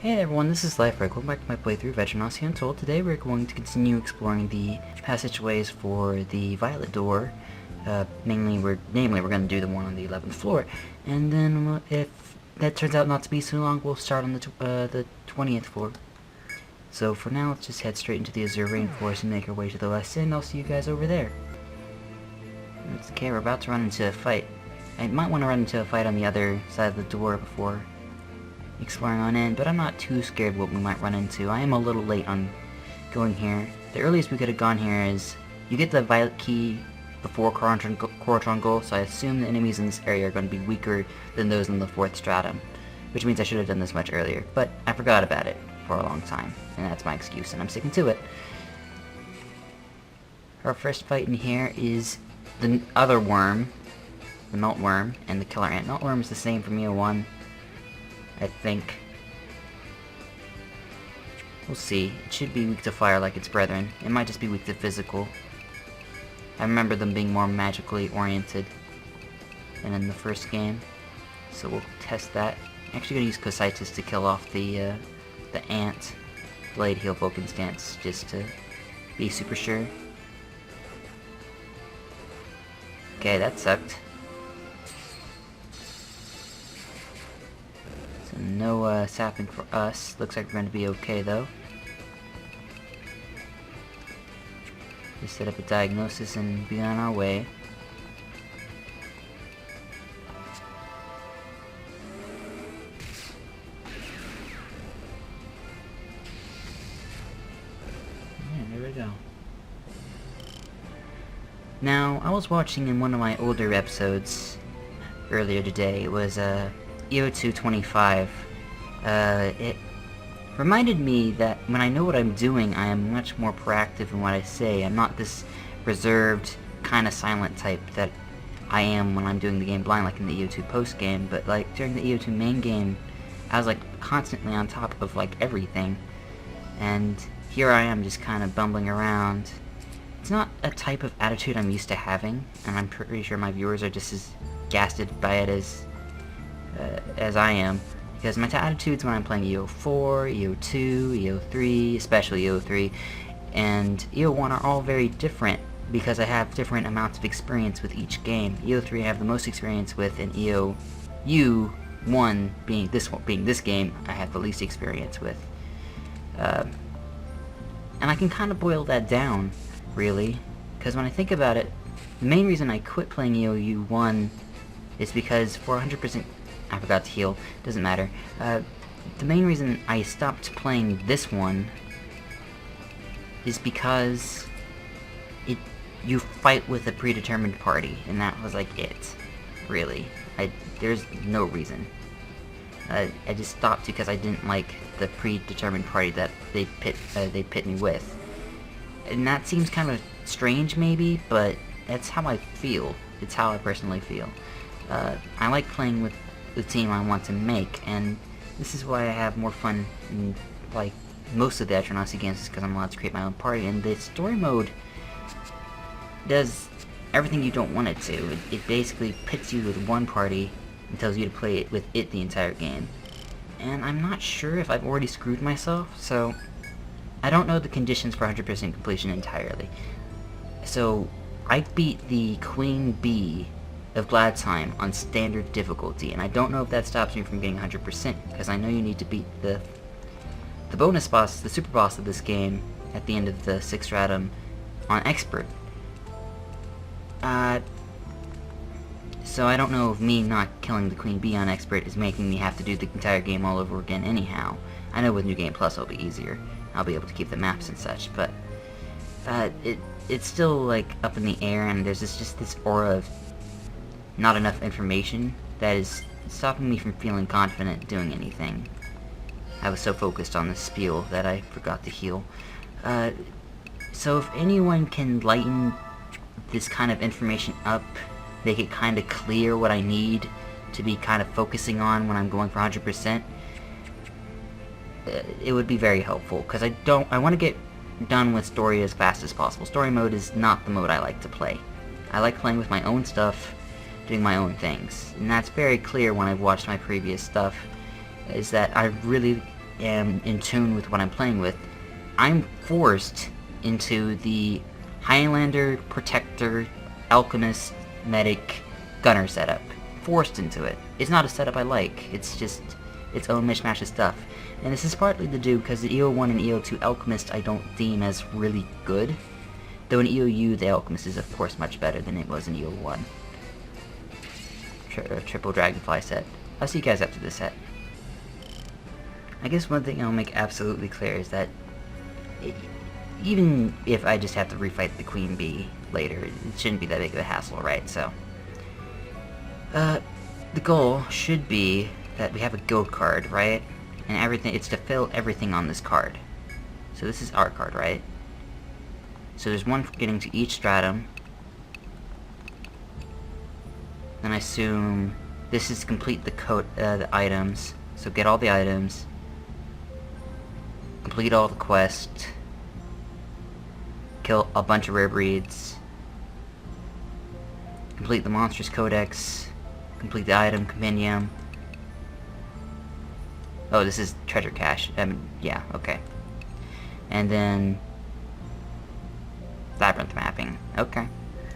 Hey everyone, this is Life. Welcome back to my playthrough of Veteranasi Untold. Today we're going to continue exploring the passageways for the Violet Door. Namely, we're going to do the one on the 11th floor. And then, if that turns out not to be so long, we'll start on the 20th floor. So for now, let's just head straight into the Azure Rainforest and make our way to the west end. I'll see you guys over there. Okay, we're about to run into a fight. I might want to run into a fight on the other side of the door before exploring on in, but I'm not too scared what we might run into. I am a little late on going here. The earliest we could have gone here is, you get the Violet Key before Corotron Goal, so I assume the enemies in this area are going to be weaker than those in the 4th stratum, which means I should have done this much earlier, but I forgot about it for a long time, and that's my excuse, and I'm sticking to it. Our first fight in here is the other worm, the Melt Worm, and the Killer Ant. Melt Worm is the same from EOU, I think. We'll see. It should be weak to fire like its brethren. It might just be weak to physical. I remember them being more magically oriented than in the first game, so we'll test that. I'm actually gonna use Cositis to kill off the Ant Blade Heal Vulcan stance, just to be super sure. Okay, that sucked. No sapping for us. Looks like we're going to be okay though. Just set up a diagnosis and be on our way. Yeah, there we go. Now, I was watching in one of my older episodes earlier today. It was EOU 25. It reminded me that when I know what I'm doing, I am much more proactive in what I say. I'm not this reserved, kind of silent type that I am when I'm doing the game blind, like in the EOU post game. But like during the EOU main game, I was like constantly on top of like everything. And here I am just kind of bumbling around. It's not a type of attitude I'm used to having, and I'm pretty sure my viewers are just as gasted by it as I am, because my attitudes when I'm playing EOU4, EOU2, EOU3, especially EOU3, and EOU1 are all very different because I have different amounts of experience with each game. EOU3 I have the most experience with, and EOU1 being this game I have the least experience with. And I can kind of boil that down, really, because when I think about it, the main reason I quit playing EOU1 is because for 100%, I forgot to heal, doesn't matter. The main reason I stopped playing this one is because you fight with a predetermined party, and that was like it, really. There's no reason. I just stopped because I didn't like the predetermined party that they pit me with. And that seems kind of strange maybe, but that's how I feel. It's how I personally feel. I like playing with the team I want to make, and this is why I have more fun in like most of the Veteranasi games, is because I'm allowed to create my own party, and the story mode does everything you don't want it to. It basically pits you with one party and tells you to play it with it the entire game. And I'm not sure if I've already screwed myself, so I don't know the conditions for 100% completion entirely. So I beat the Queen Bee of Gladsheim on standard difficulty, and I don't know if that stops me from getting 100%, because I know you need to beat the bonus boss, the super boss of this game, at the end of the 6th stratum on expert. So I don't know if me not killing the Queen Bee on expert is making me have to do the entire game all over again anyhow. I know with New Game Plus it'll be easier. I'll be able to keep the maps and such, but it's still like up in the air, and there's just this aura of not enough information that is stopping me from feeling confident doing anything. I was so focused on the spiel that I forgot to heal. So if anyone can lighten this kind of information up, make it kind of clear what I need to be kind of focusing on when I'm going for 100%, it would be very helpful, because I want to get done with story as fast as possible. Story mode is not the mode I like to play. I like playing with my own stuff, doing my own things, and that's very clear when I've watched my previous stuff, is that I really am in tune with what I'm playing with, I'm forced into the Highlander, Protector, Alchemist, Medic, Gunner setup. Forced into it. It's not a setup I like. It's just its own mishmash of stuff. And this is partly to do because the EO1 and EO2 Alchemist I don't deem as really good. Though in EOU, the Alchemist is of course much better than it was in EO1. Triple Dragonfly set. I'll see you guys after this set. I guess one thing I'll make absolutely clear is that even if I just have to refight the Queen Bee later, it shouldn't be that big of a hassle, right? So, the goal should be that we have a guild card, right? And everything, it's to fill everything on this card. So this is our card, right? So there's one for getting to each stratum. Then I assume this is complete the items. So get all the items. Complete all the quests. Kill a bunch of rare breeds. Complete the monsters codex. Complete the item compendium. Oh, this is treasure cache. Yeah, okay. And then labyrinth mapping. Okay.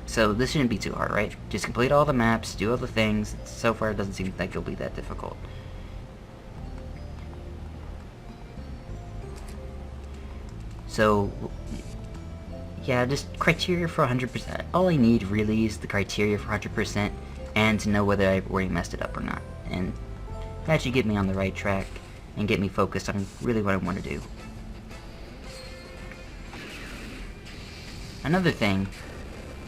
So this shouldn't be too hard, right? Just complete all the maps, do all the things. So far it doesn't seem like it'll be that difficult. So, yeah, just criteria for 100%. All I need really is the criteria for 100% and to know whether I've already messed it up or not. And that should get me on the right track and get me focused on really what I want to do. Another thing,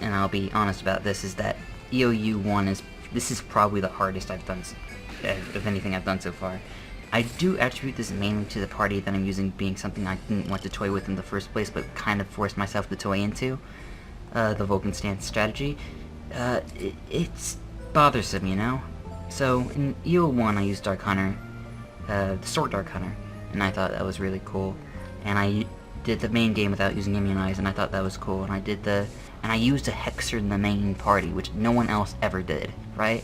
and I'll be honest about this, is that EOU 1 this is probably the hardest I've done, of anything I've done so far. I do attribute this mainly to the party that I'm using being something I didn't want to toy with in the first place, but kind of forced myself to toy into, the Vulcan stance strategy. It's bothersome, you know? So, in EO 1 I used Dark Hunter, the Sword Dark Hunter, and I thought that was really cool. And I did the main game without using Immunize, and I thought that was cool. And I used a Hexer in the main party, which no one else ever did, right?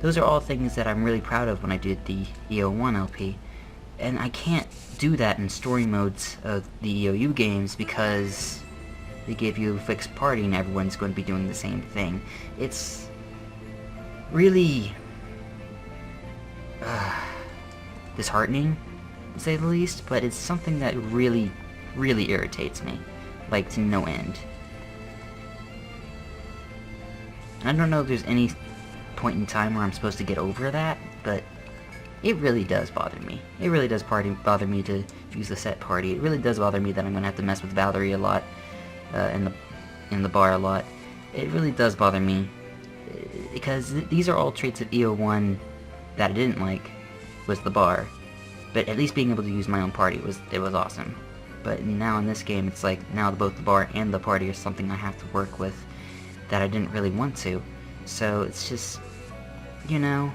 Those are all things that I'm really proud of when I did the EO1 LP. And I can't do that in story modes of the EOU games because they give you a fixed party and everyone's going to be doing the same thing. It's really disheartening, to say the least, but it's something that really, really irritates me, like to no end. I don't know if there's any point in time where I'm supposed to get over that, but it really does bother me. It really does bother me to use the set party. It really does bother me that I'm going to have to mess with Valerie a lot, in the bar a lot. It really does bother me, because these are all traits of EO1 that I didn't like, was the bar. But at least being able to use my own party was awesome. But now in this game, it's like, now both the bar and the party are something I have to work with that I didn't really want to. So it's just, you know,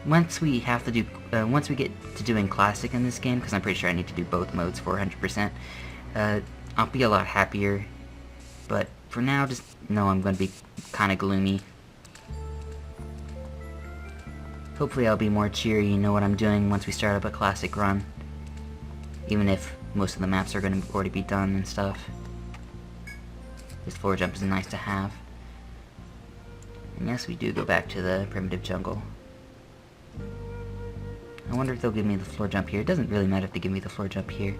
once we get to doing Classic in this game, because I'm pretty sure I need to do both modes for 100%, I'll be a lot happier. But for now, just know I'm going to be kind of gloomy. Hopefully I'll be more cheery and know what I'm doing once we start up a Classic run. Even if most of the maps are going to already be done and stuff. This floor jump is nice to have. And yes, we do go back to the primitive jungle. I wonder if they'll give me the floor jump here. It doesn't really matter if they give me the floor jump here.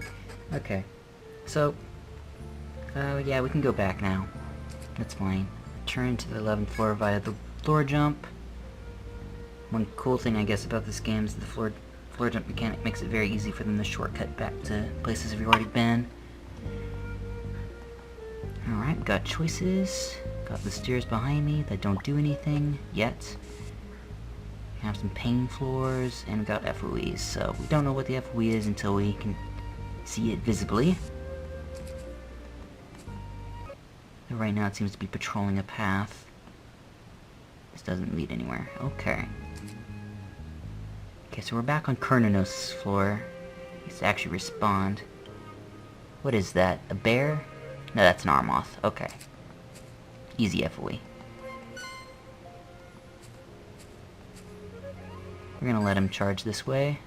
Okay. So, yeah, we can go back now. That's fine. Turn to the 11th floor via the floor jump. One cool thing, I guess, about this game is the floor jump mechanic makes it very easy for them to shortcut back to places we've already been. Alright, we got choices. Got the stairs behind me that don't do anything yet. We have some pain floors, and we got FOEs. So we don't know what the FOE is until we can see it visibly. And right now it seems to be patrolling a path. This doesn't lead anywhere. Okay. Okay, so we're back on Kernanos' floor. Let's actually respawned. What is that? A bear? No, that's an Armoth. Okay. Easy FOE. We're gonna let him charge this way.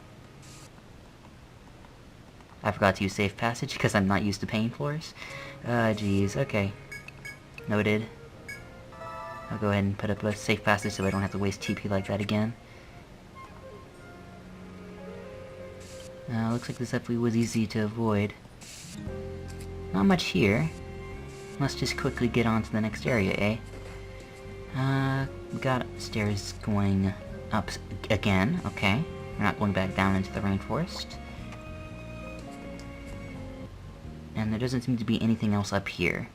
I forgot to use safe passage because I'm not used to pain floors. Jeez, okay. Noted. I'll go ahead and put up a safe passage so I don't have to waste TP like that again. Looks like this definitely was easy to avoid. Not much here. Let's just quickly get on to the next area, eh? We got stairs going up again, okay. We're not going back down into the rainforest. And there doesn't seem to be anything else up here.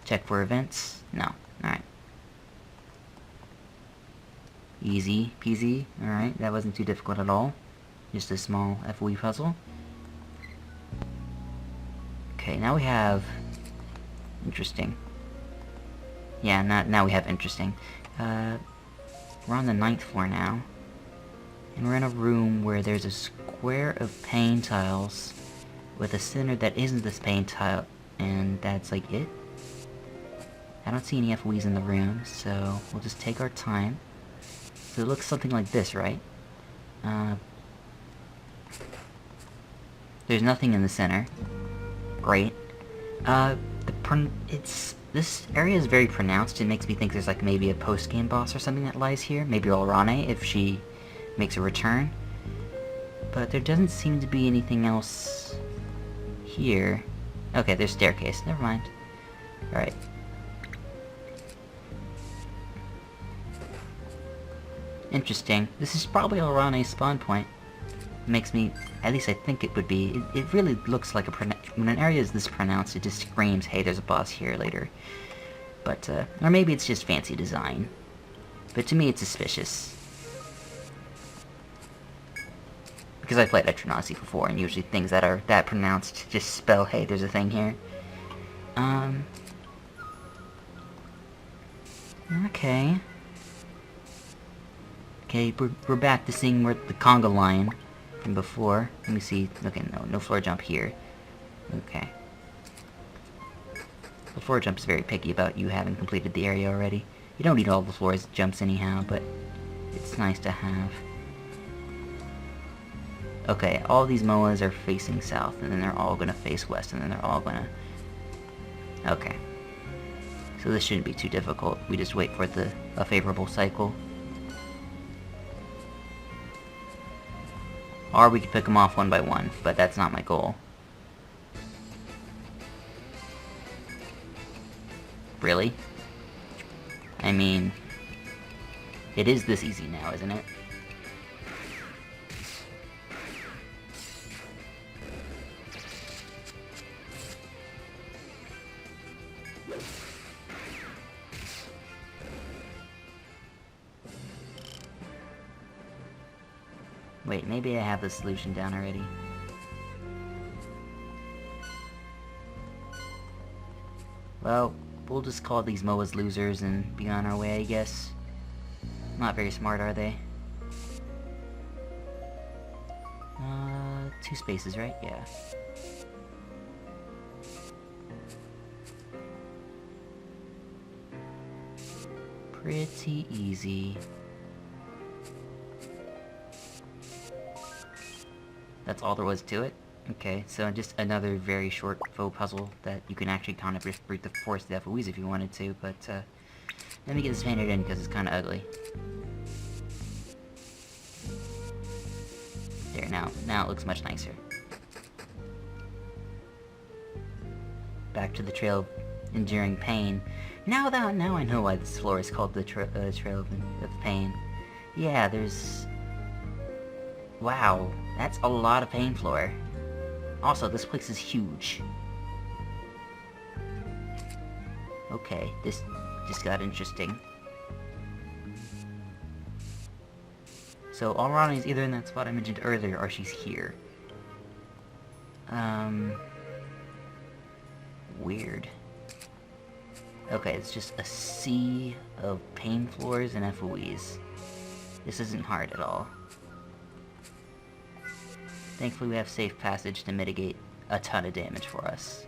Check for events? No. Alright. Easy peasy. Alright, that wasn't too difficult at all. Just a small FOE puzzle. Okay, now we have... Interesting. Yeah, now we have interesting. We're on the 9th floor now. And we're in a room where there's a square of paint tiles with a center that isn't this paint tile, and that's like it. I don't see any FOEs in the room, so we'll just take our time. So it looks something like this, right? There's nothing in the center. Great. This area is very pronounced. It makes me think there's like maybe a post-game boss or something that lies here. Maybe Olrane, if she makes a return. But there doesn't seem to be anything else here. Okay, there's staircase. Never mind. Alright. Interesting. This is probably Olrane's spawn point. Makes me, at least I think it would be. It really looks like when an area is this pronounced, it just screams, hey, there's a boss here later. But, or maybe it's just fancy design. But to me, it's suspicious. Because I played Eternasi before, and usually things that are that pronounced just spell, hey, there's a thing here. Okay. Okay, we're back to seeing where the conga line from before. Let me see. Okay, no floor jump here. Okay. The floor jump is very picky about you having completed the area already. You don't need all the floor jumps anyhow, but it's nice to have. Okay, all these MOAs are facing south, and then they're all gonna face west, and then they're all gonna... Okay. So this shouldn't be too difficult. We just wait for a favorable cycle. Or we could pick them off one by one, but that's not my goal. Really? I mean... It is this easy now, isn't it? Wait, maybe I have the solution down already. Well, we'll just call these MOAs losers and be on our way, I guess. Not very smart, are they? 2 spaces, right? Yeah. Pretty easy. That's all there was to it? Okay, so just another very short faux puzzle that you can actually kind of brute the force the FOEs if you wanted to, but let me get this painted in because it's kind of ugly. There, now it looks much nicer. Back to the Trail of Enduring Pain. Now I know why this floor is called the Trail of Pain. Yeah, there's... Wow, that's a lot of pain floor. Also, this place is huge. Okay, this just got interesting. So, Olrane is either in that spot I mentioned earlier, or she's here. Weird. Okay, it's just a sea of pain floors and FOEs. This isn't hard at all. Thankfully we have safe passage to mitigate a ton of damage for us.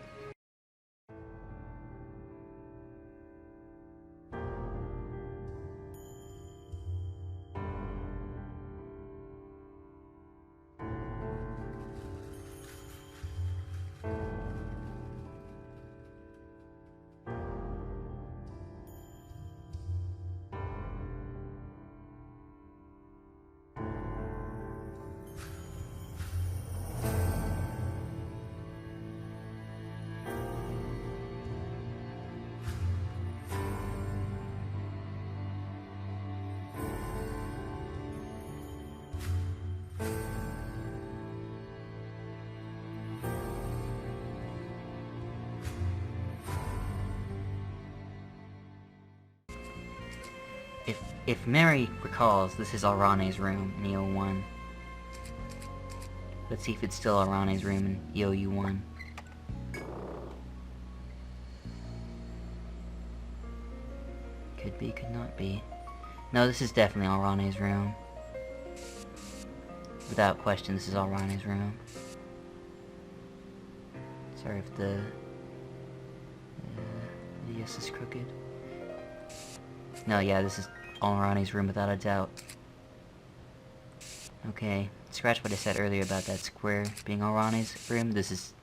if Mary recalls, this is Alrane's room in EO1. Let's see if it's still Alrane's room in EOU1. Could be, could not be. No, this is definitely Alrane's room. Without question, this is Alrane's room. Sorry if the yes is crooked. No, yeah, this is Alrane's room without a doubt. Okay, scratch what I said earlier about that square being Alrane's room. This is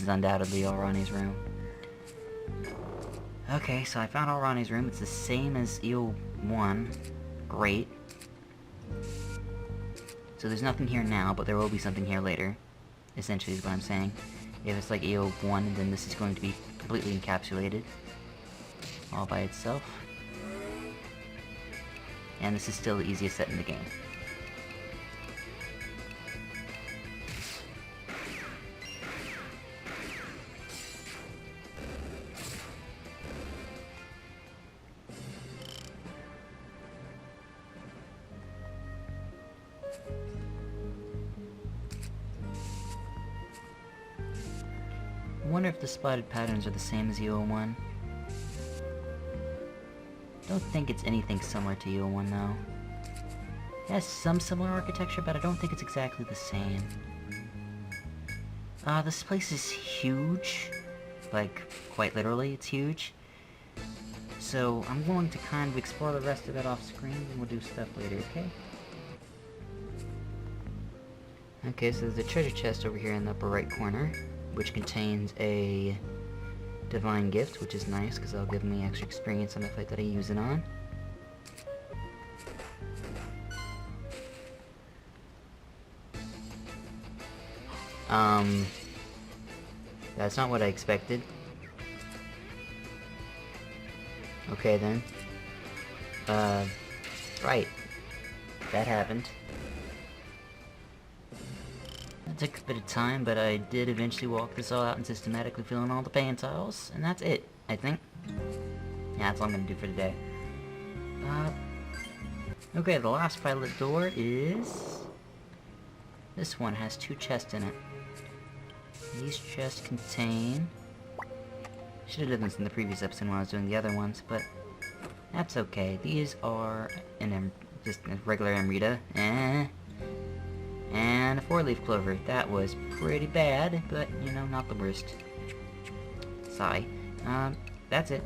undoubtedly Alrane's room. Okay, so I found Alrane's room. It's the same as EO1. Great. So there's nothing here now, but there will be something here later. Essentially is what I'm saying. If it's like EO1, then this is going to be completely encapsulated. All by itself. And this is still the easiest set in the game. I wonder if the spotted patterns are the same as EO1. Don't think it's anything similar to EO1 though. It has some similar architecture, but I don't think it's exactly the same. This place is huge. Like, quite literally, it's huge. So, I'm going to kind of explore the rest of it off screen, and we'll do stuff later, okay? Okay, so there's a treasure chest over here in the upper right corner, which contains a divine gift, which is nice, because that'll give me extra experience on the fight that I use it on. That's not what I expected. Okay then. Right. That happened. It took a bit of time, but I did eventually walk this all out and systematically fill in all the pan tiles, and that's it, I think. Yeah, that's all I'm gonna do for today. Okay, the last pilot door is... this one has 2 chests in it. These chests contain... should have done this in the previous episode when I was doing the other ones, but that's okay. These are just a regular Amrita, and a 4-leaf clover. That was pretty bad, but, you know, not the worst. Sigh. That's it.